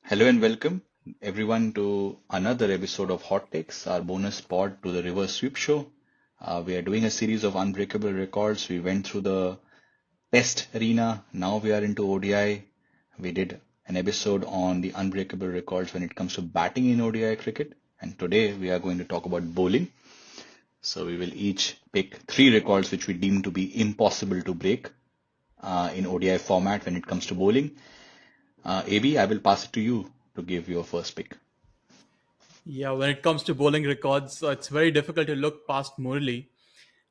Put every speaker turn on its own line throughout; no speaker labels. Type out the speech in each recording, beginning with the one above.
Hello and welcome everyone to another episode of Hot Takes, our bonus pod to the Reverse Sweep Show. We are doing a series of Unbreakable records. We went through the Test arena. Now we are into ODI. We did an episode on the Unbreakable records when it comes to batting in ODI cricket. And today we are going to talk about bowling. So we will each pick three records which we deem to be impossible to break in ODI format when it comes to bowling. AB, I will pass it to you to give your first pick.
Yeah, when it comes to bowling records, it's very difficult to look past Murali.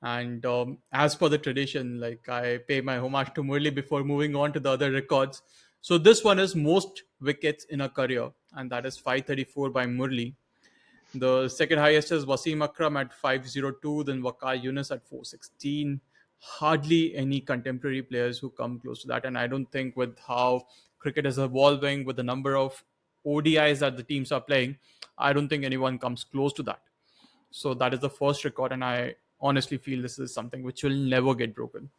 And as per the tradition, like I pay my homage to Murali before moving on to the other records. So this one is most wickets in a career, and that is 534 by Murali. The second highest is Wasim Akram at 502, then Waqar Yunus at 416. Hardly any contemporary players who come close to that. And I don't think with how cricket is evolving, with the number of ODIs that the teams are playing, I don't think anyone comes close to that. So that is the first record, and I honestly feel this is something which will never get broken.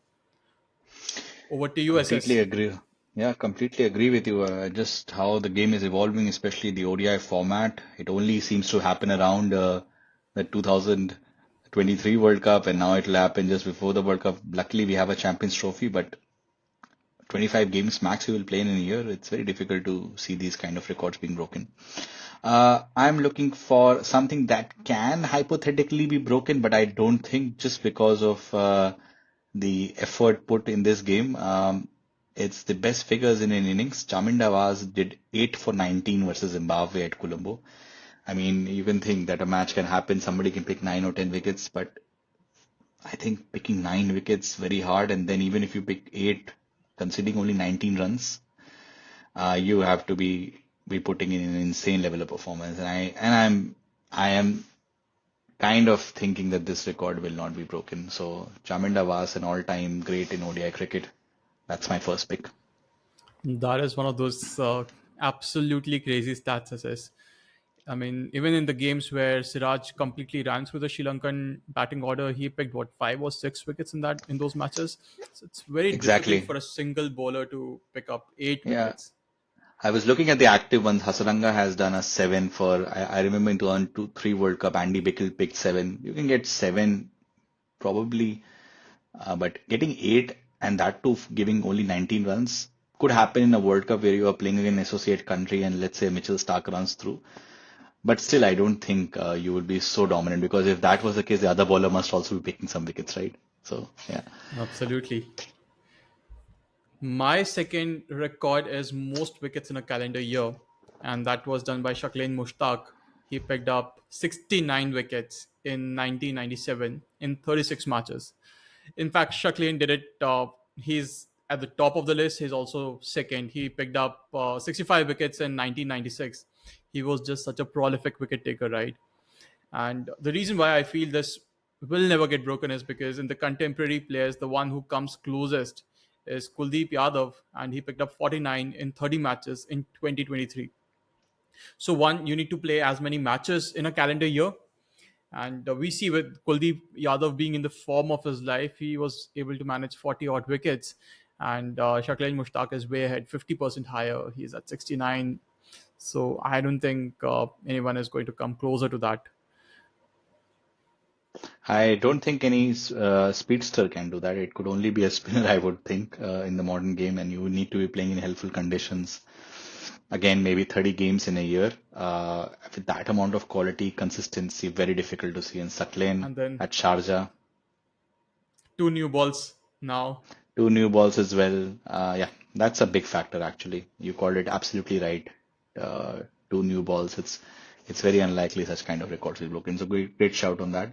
Over to you,
Completely
SS.
agree. Yeah, completely agree with you. Just how the game is evolving, especially the ODI format. It only seems to happen around the 2023 World Cup, and now it'll happen just before the World Cup. Luckily, we have a Champions Trophy, but 25 games max you will play in a year. It's very difficult to see these kind of records being broken. I'm looking for something that can hypothetically be broken, but I don't think just because of the effort put in this game. It's the best figures in an innings. Chaminda Vaz did 8 for 19 versus Zimbabwe at Colombo. I mean, you can think that a match can happen, somebody can pick 9 or 10 wickets, but I think picking 9 wickets very hard, and then even if you pick 8, conceding only 19 runs, you have to be putting in an insane level of performance. I am kind of thinking that this record will not be broken. So Chaminda Vas, an all-time great in ODI cricket. That's my first pick.
That is one of those absolutely crazy stats, SS. I mean, even in the games where Siraj completely ran through the Sri Lankan batting order, he picked what 5 or 6 wickets in those matches. So it's very difficult
Exactly.
for a single bowler to pick up 8 wickets.
Yeah. I was looking at the active ones. Hasaranga has done a 7 for, I remember in 2023 World Cup, Andy Bickle picked 7. You can get 7 probably, but getting 8 and that too giving only 19 runs could happen in a World Cup where you are playing against an associate country and let's say Mitchell Stark runs through. But still, I don't think you would be so dominant because if that was the case, the other bowler must also be picking some wickets, right? So, yeah.
Absolutely. My second record is most wickets in a calendar year, and that was done by Shakleen Mushtaq. He picked up 69 wickets in 1997 in 36 matches. In fact, Shakleen did it. He's at the top of the list. He's also second. He picked up 65 wickets in 1996. He was just such a prolific wicket taker, right? And the reason why I feel this will never get broken is because in the contemporary players, the one who comes closest is Kuldeep Yadav, and he picked up 49 in 30 matches in 2023. So, one, you need to play as many matches in a calendar year. And we see with Kuldeep Yadav being in the form of his life, he was able to manage 40 odd wickets. And Shakil Mushtaq is way ahead, 50% higher. He's at 69. So I don't think anyone is going to come closer to that.
I don't think any speedster can do that. It could only be a spinner, I would think, in the modern game, and you would need to be playing in helpful conditions. Again, maybe 30 games in a year. With that amount of quality, consistency, very difficult to see. And Sucklen
And then
at Sharjah,
two new balls now.
two new balls as well. Yeah, that's a big factor actually. You called it absolutely right. Uh, Two new balls. It's very unlikely such kind of records will be broken. So great shout on that.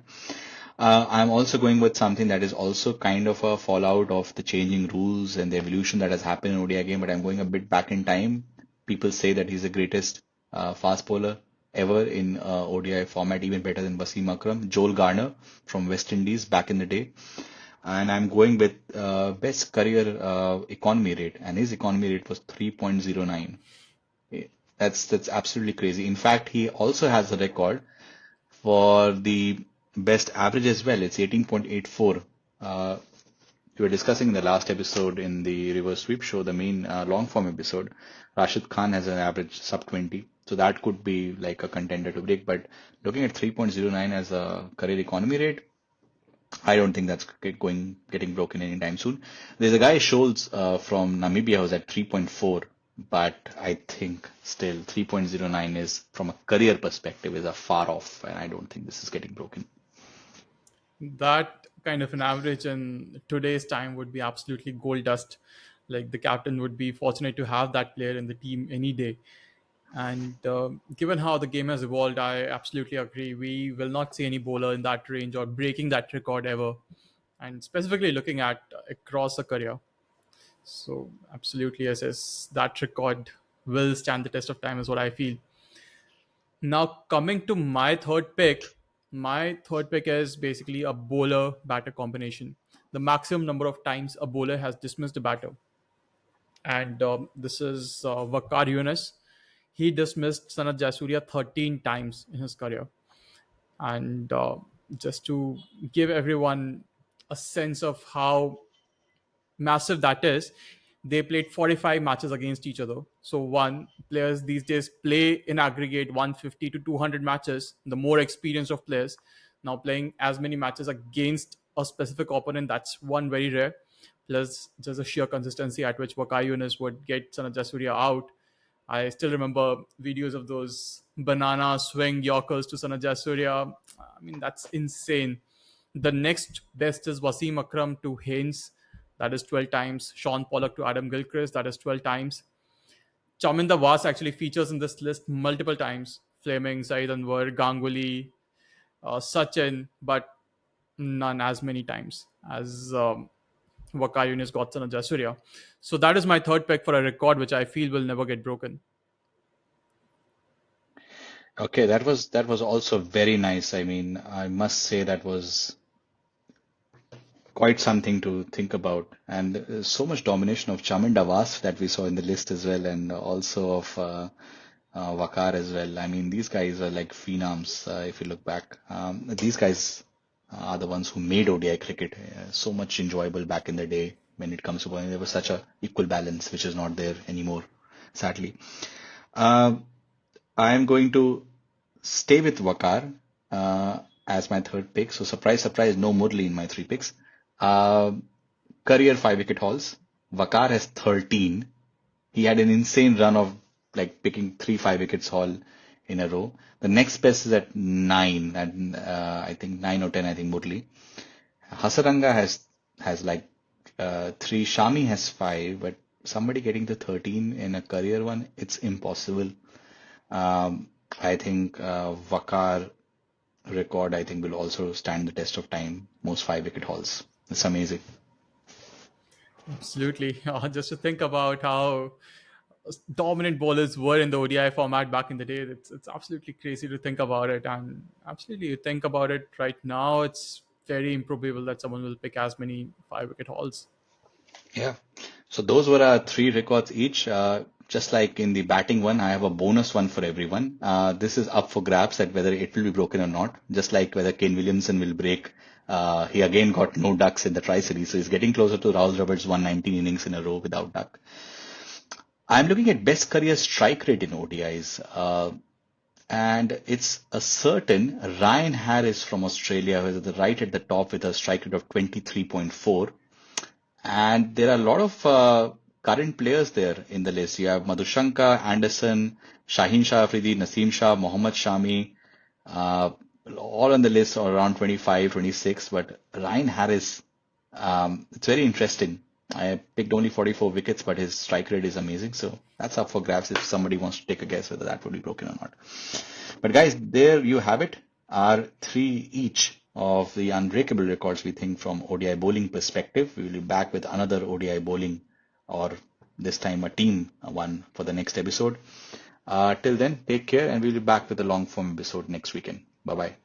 I'm also going with something that is also kind of a fallout of the changing rules and the evolution that has happened in ODI game, but I'm going a bit back in time. People say that he's the greatest fast bowler ever in ODI format, even better than Wasim Akram, Joel Garner from West Indies back in the day. And I'm going with best career economy rate, and his economy rate was 3.09. That's absolutely crazy. In fact, he also has a record for the best average as well. It's 18.84. Uh, we were discussing in the last episode in the reverse sweep show, the main long form episode, Rashid Khan has an average sub 20. So that could be like a contender to break. But looking at 3.09 as a career economy rate, I don't think that's getting broken anytime soon. There's a guy Scholes from Namibia who's at 3.4, but I think still 3.09 is from a career perspective is a far off, and I don't think this is getting broken.
That kind of an average in today's time would be absolutely gold dust. Like the captain would be fortunate to have that player in the team any day. And given how the game has evolved, I absolutely agree. We will not see any bowler in that range or breaking that record ever. And specifically looking at across a career. So absolutely, yes, that record will stand the test of time, is what I feel. Now coming to my third pick is basically a bowler batter combination. The maximum number of times a bowler has dismissed a batter, and this is Vakar Yunus. He dismissed Sanat Jayasuriya 13 times in his career, and just to give everyone a sense of how massive that is, they played 45 matches against each other. So one, players these days play in aggregate 150 to 200 matches. The more experience of players now playing as many matches against a specific opponent, that's one very rare. Plus just a sheer consistency at which Wakai Yunus would get Sanat Jasuria out. I still remember videos of those banana swing Yorkers to Sanat Jasuria. I mean, that's insane. The next best is Wasim Akram to Haynes, that is 12 times. Sean Pollock to Adam Gilchrist, that is 12 times. Chaminda Vas actually features in this list multiple times. Fleming, Zaid Anwar, Ganguly, Sachin, but none as many times as Wakai Yunus, Godson, and Jasuria. So that is my third pick for a record which I feel will never get broken.
Okay, that was also very nice. I mean, I must say that was quite something to think about. And so much domination of Chaminda Vas that we saw in the list as well, and also of Wakar as well. I mean, these guys are like phenoms if you look back. These guys are the ones who made ODI cricket so much enjoyable back in the day when it comes to bowling. There was such a equal balance, which is not there anymore, sadly. Uh, I am going to stay with Wakar as my third pick. So surprise, surprise, no Murli in my three picks. Uh, Career 5 wicket hauls. Wakar has 13. He had an insane run of like picking 3 5 wickets haul in a row. The next best is at 9, and I think 9 or 10. I think Murli. Hasaranga has like 3. Shami has 5, but somebody getting to 13 in a career one, it's impossible. I think Vakar record, I think, will also stand the test of time. Most 5 wicket hauls. It's amazing.
Absolutely. Just to think about how dominant bowlers were in the ODI format back in the day, it's absolutely crazy to think about it. And absolutely, you think about it right now, it's very improbable that someone will pick as many 5 wicket hauls.
Yeah. So those were our three records each. Just like in the batting one, I have a bonus one for everyone. This is up for grabs that whether it will be broken or not. Just like whether Kane Williamson will break. He again got no ducks in the tri-series, so he's getting closer to Rahul Dravid's 119 innings in a row without duck. I'm looking at best career strike rate in ODIs. And it's a certain Ryan Harris from Australia who is right at the top with a strike rate of 23.4. And there are a lot of current players there in the list. You have Madhushanka, Anderson, Shaheen Shah Afridi, Naseem Shah, Mohammad Shami, uh, all on the list are around 25, 26. But Ryan Harris, it's very interesting. I picked only 44 wickets, but his strike rate is amazing. So that's up for grabs if somebody wants to take a guess whether that would be broken or not. But guys, there you have it. Our three each of the unbreakable records we think from ODI bowling perspective. We will be back with another ODI bowling or this time a team one for the next episode. Till then, take care and we'll be back with a long form episode next weekend. Bye bye.